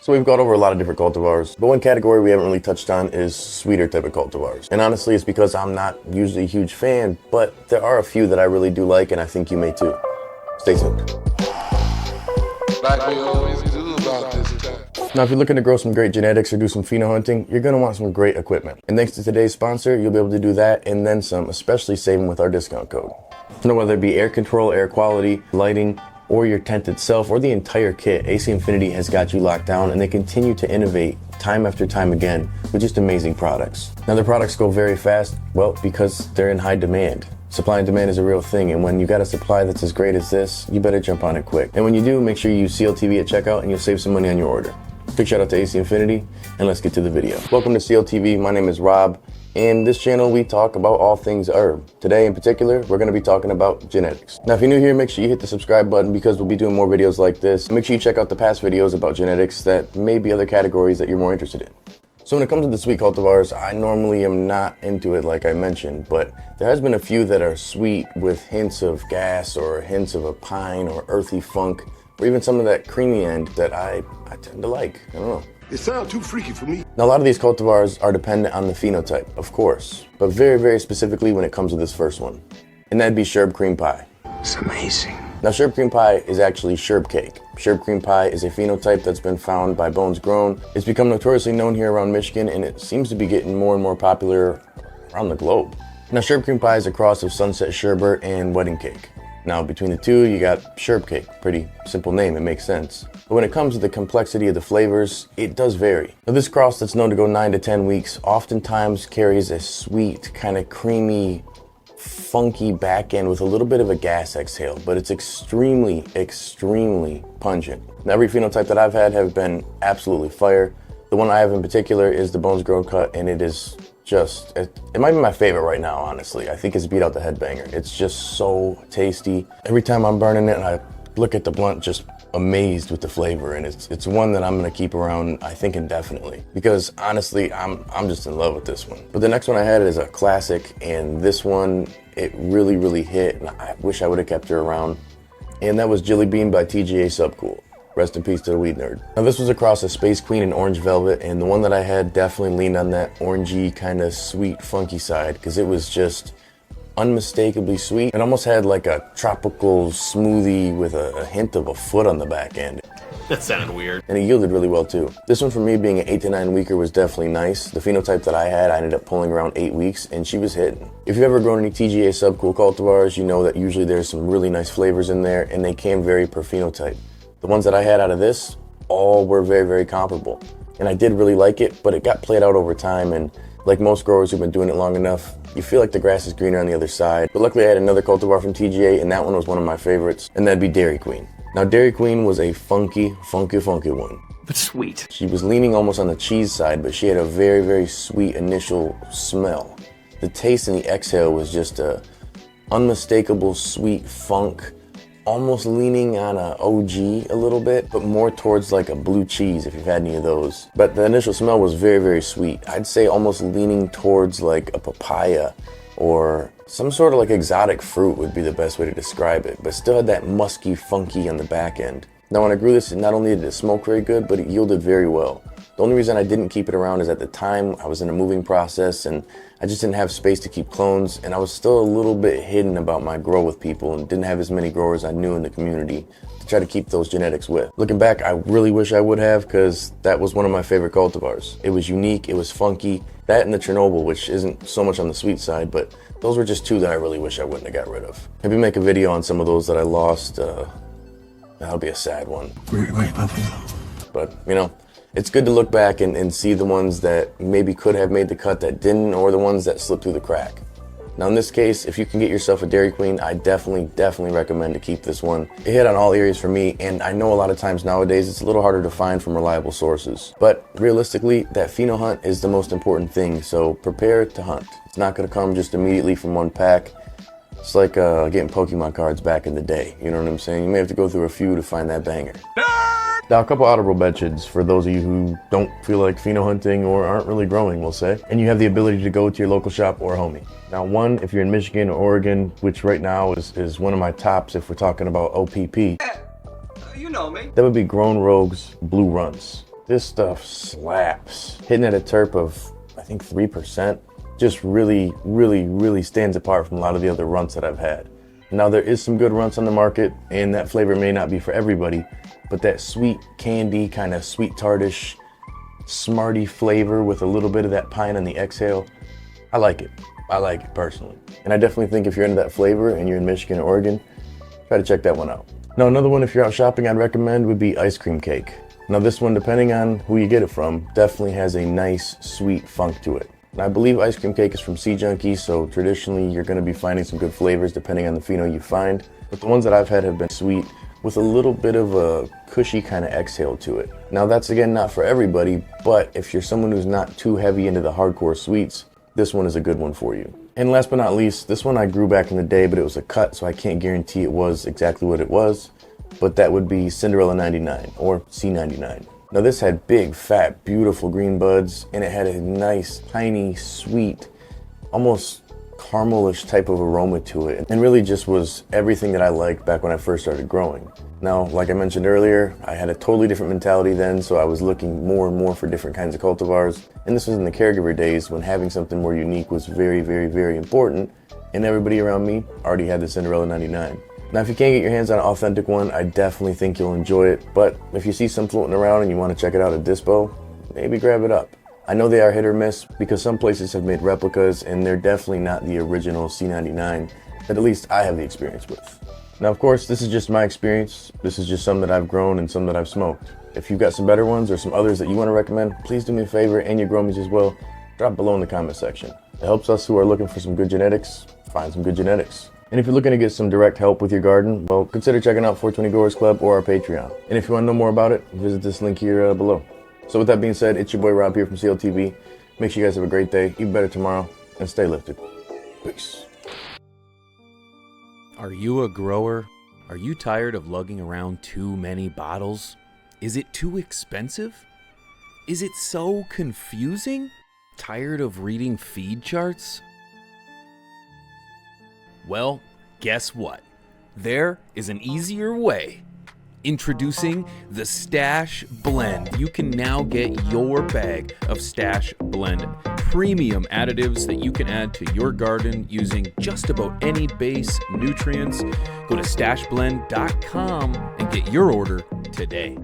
So we've gone over a lot of different cultivars, but one category we haven't really touched on is sweeter type of cultivars. And honestly, it's because I'm not usually a huge fan, but there are a few that I really do like, and I think you may too. Stay tuned. Like we always do about this time. Now, if you're looking to grow some great genetics or do some pheno hunting, you're going to want some great equipment. And thanks to today's sponsor, you'll be able to do that and then some, especially saving with our discount code. Now, whether it be air control, air quality, lighting, or your tent itself, or the entire kit, AC Infinity has got you locked down, and they continue to innovate time after time again with just amazing products. Now, their products go very fast, well, because they're in high demand. Supply and demand is a real thing, and when you got a supply that's as great as this, you better jump on it quick. And when you do, make sure you use CLtv at checkout and you'll save some money on your order. Big shout out to AC Infinity, and let's get to the video. Welcome to CLtv, my name is Rob. In this channel, we talk about all things herb. Today in particular, we're gonna be talking about genetics. Now, if you're new here, make sure you hit the subscribe button because we'll be doing more videos like this. Make sure you check out the past videos about genetics that may be other categories that you're more interested in. So when it comes to the sweet cultivars, I normally am not into it like I mentioned, but there has been a few that are sweet with hints of gas or hints of a pine or earthy funk, or even some of that creamy end that I tend to like. I don't know. It sounds too freaky for me. Now, a lot of these cultivars are dependent on the phenotype, of course, but very, very specifically when it comes to this first one, and that'd be Sherb Cream Pie. It's amazing. Now, Sherb Cream Pie is actually Sherb cake. Sherb Cream Pie is a phenotype that's been found by Bones Grown. It's become notoriously known here around Michigan, and it seems to be getting more and more popular around the globe. Now, Sherb Cream Pie is a cross of Sunset Sherbet and Wedding Cake. Now, between the two, you got Sherb Cake. Pretty simple name, it makes sense. But when it comes to the complexity of the flavors, it does vary. Now, this cross that's known to go 9 to 10 weeks oftentimes carries a sweet, kind of creamy, funky back end with a little bit of a gas exhale, but it's extremely, extremely pungent. Now, every phenotype that I've had have been absolutely fire. The one I have in particular is the Bones Grown cut, and it is just, it might be my favorite right now, honestly. I think it's beat out the Headbanger. It's just so tasty. Every time I'm burning it and I look at the blunt, just amazed with the flavor, and it's one that I'm gonna keep around, I think, indefinitely, because honestly, I'm just in love with this one. But the next one I had is a classic, and this one, it really, really hit, and I wish I would have kept her around, and that was Jilly Bean by TGA Subcool. Rest in peace to the weed nerd. Now, this was across a Space Queen and Orange Velvet, and the one that I had definitely leaned on that orangey, kind of sweet, funky side, because it was just unmistakably sweet. It almost had like a tropical smoothie with a hint of a foot on the back end. That sounded weird. And it yielded really well too. This one for me, being an 8 to 9 weeker, was definitely nice. The phenotype that I had, I ended up pulling around 8 weeks, and she was hitting. If you've ever grown any TGA Subcool cultivars, you know that usually there's some really nice flavors in there, and they can vary per phenotype. The ones that I had out of this, all were very, very comparable. And I did really like it, but it got played out over time, and like most growers who've been doing it long enough, you feel like the grass is greener on the other side. But luckily I had another cultivar from TGA, and that one was one of my favorites, and that'd be Dairy Queen. Now, Dairy Queen was a funky one. But sweet. She was leaning almost on the cheese side, but she had a very, very sweet initial smell. The taste and the exhale was just a unmistakable sweet funk, almost leaning on a OG a little bit, but more towards like a blue cheese if you've had any of those. But the initial smell was very, very sweet. I'd say almost leaning towards like a papaya or some sort of like exotic fruit would be the best way to describe it, but still had that musky, funky on the back end. Now, when I grew this, not only did it smoke very good, but it yielded very well. The only reason I didn't keep it around is at the time I was in a moving process and I just didn't have space to keep clones, and I was still a little bit hidden about my grow with people and didn't have as many growers I knew in the community to try to keep those genetics with. Looking back, I really wish I would have, because that was one of my favorite cultivars. It was unique, it was funky. That and the Chernobyl, which isn't so much on the sweet side, but those were just two that I really wish I wouldn't have got rid of. Maybe make a video on some of those that I lost. That'll be a sad one. Wait, But, you know, it's good to look back and see the ones that maybe could have made the cut that didn't, or the ones that slipped through the crack. Now, in this case, if you can get yourself a Dairy Queen, I definitely recommend to keep this one. It hit on all areas for me, and I know a lot of times nowadays it's a little harder to find from reliable sources. But realistically, that pheno hunt is the most important thing, so prepare to hunt. It's not gonna come just immediately from one pack. It's like getting Pokemon cards back in the day, you know what I'm saying? You may have to go through a few to find that banger. Now, a couple honorable mentions for those of you who don't feel like pheno hunting or aren't really growing, we'll say, and you have the ability to go to your local shop or homie. Now, one, if you're in Michigan or Oregon, which right now is one of my tops if we're talking about OPP, You know me. that would be Grown Rogue's Blue Runs. This stuff slaps. Hitting at a terp of, I think 3%, just really, really, really stands apart from a lot of the other runts that I've had. Now there is some good runts on the market, and that flavor may not be for everybody, but that sweet candy, kind of sweet tartish, smarty flavor with a little bit of that pine on the exhale, I like it. I like it personally. And I definitely think if you're into that flavor and you're in Michigan or Oregon, try to check that one out. Now another one, if you're out shopping, I'd recommend would be ice cream cake. Now this one, depending on who you get it from, definitely has a nice sweet funk to it. Now, I believe ice cream cake is from Sea Junkie, so traditionally you're going to be finding some good flavors depending on the pheno you find. But the ones that I've had have been sweet with a little bit of a cushy kind of exhale to it. Now that's again not for everybody, but if you're someone who's not too heavy into the hardcore sweets, this one is a good one for you. And last but not least, this one I grew back in the day, but it was a cut, so I can't guarantee it was exactly what it was, but that would be Cinderella 99 or C99. Now this had big, fat, beautiful green buds, and it had a nice, tiny, sweet, almost caramelish type of aroma to it, and really just was everything that I liked back when I first started growing. Now, like I mentioned earlier, I had a totally different mentality then, so I was looking more and more for different kinds of cultivars, and this was in the caregiver days when having something more unique was very, very, very important, and everybody around me already had the Cinderella 99. Now, if you can't get your hands on an authentic one, I definitely think you'll enjoy it, but if you see some floating around and you want to check it out at Dispo, maybe grab it up. I know they are hit or miss because some places have made replicas and they're definitely not the original C99 that at least I have the experience with. Now, of course, this is just my experience. This is just some that I've grown and some that I've smoked. If you've got some better ones or some others that you want to recommend, please do me a favor, and your gromies as well, drop below in the comment section. It helps us who are looking for some good genetics find some good genetics. And if you're looking to get some direct help with your garden, well, consider checking out 420 Growers Club or our Patreon. And if you want to know more about it, visit this link here below. So with that being said, it's your boy Rob here from CLtv. Make sure you guys have a great day, eat better tomorrow, and stay lifted. Peace. Are you a grower? Are you tired of lugging around too many bottles? Is it too expensive? Is it so confusing? Tired of reading feed charts? Well, guess what? There is an easier way. Introducing the Stash Blend. You can now get your bag of Stash Blend premium additives that you can add to your garden using just about any base nutrients. Go to stashblend.com and get your order today.